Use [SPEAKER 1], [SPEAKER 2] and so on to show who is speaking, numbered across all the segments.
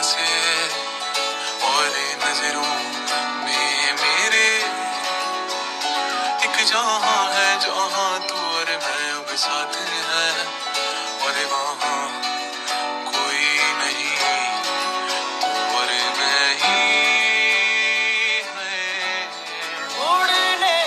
[SPEAKER 1] से और नजरों में मेरे एक जहां है जहां तू और मैं अब साथ है और वहां कोई नहीं तू और मैं ही है। उड़ने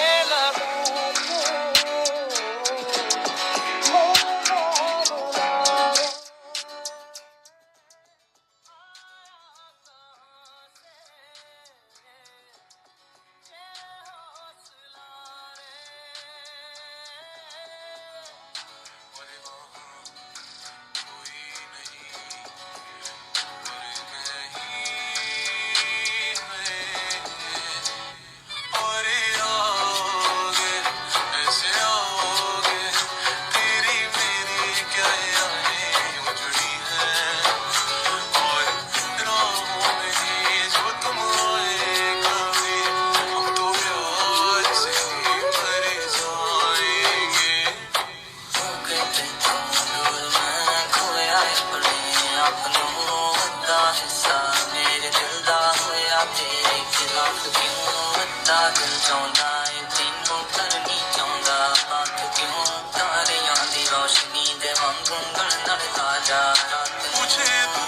[SPEAKER 1] पूछे तू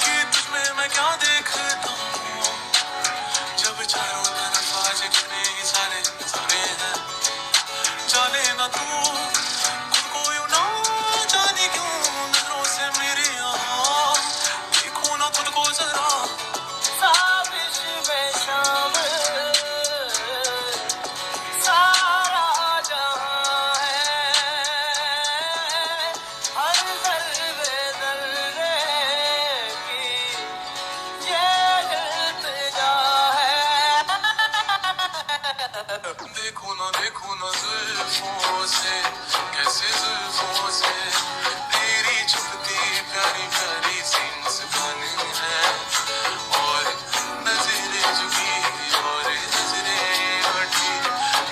[SPEAKER 1] कि तुझमें मैं क्या देखता हूँ जब चारों तरफ आज कितने ही सारे नजारे हैं। जाने ना तू खुद को यूं ना जाने क्यों नजरों से मेरे यहाँ देखो ना खुद को जरा साबिश में शामिल सारा जहां है हर जर्रे जर्रे की ये इल्तिजा है। देखो ना जुल्फों से कैसे जुल्फों से तेरी छुपती प्यारी प्यारी सी मुस्कान है और नजरें झुकी और नजरें उठी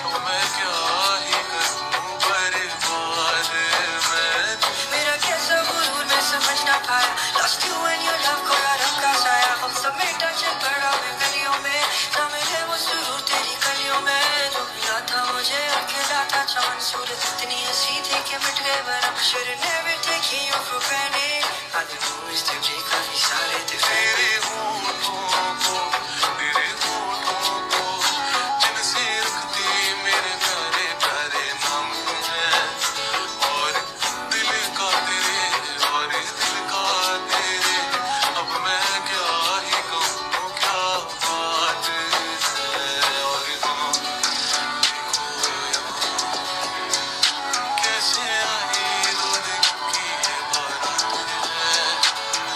[SPEAKER 1] तो मैं क्या ही करूं बर्बाद मैं। मेरा कैसा गुरूर मैं समझ ना पाया lost you when your love को रंग का साया हम सब में टेंशन पड़ा मैं गलियों में ना मिले वो सुरूर तेरी गलियों में जो मिला था मुझे अकेला था चांद सूरत इतनी हंसी थी कि मिट गए वरम should have never taken you for granted I did moves to take काफी सारे थे तेरे होठों को जिनसे रखती मेरे प्यारे प्यारे नाम है और दिल का तेरे अब मैं क्या ही कहूँ क्या बात है। और कैसे आई दो दिन की ये बात है।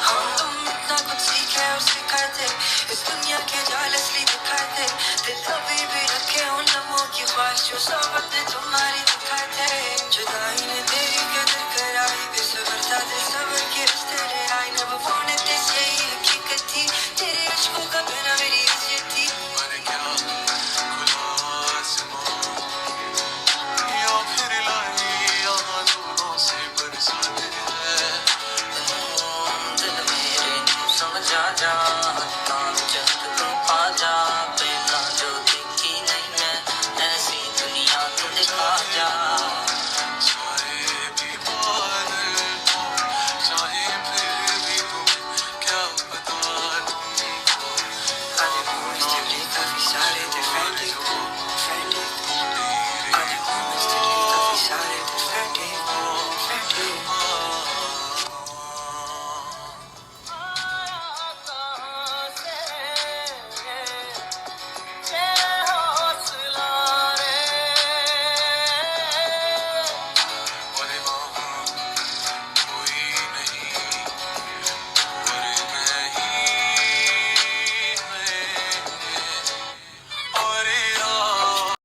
[SPEAKER 1] हम तुम इतना कुछ सीखे और सिखाए थे इस दुनिया के जाल असली दिखाए थे दिल अभी भी रखे उन लम्हों की ख्वाहिश जो सब अपने तुम्हारी दिखाए थे।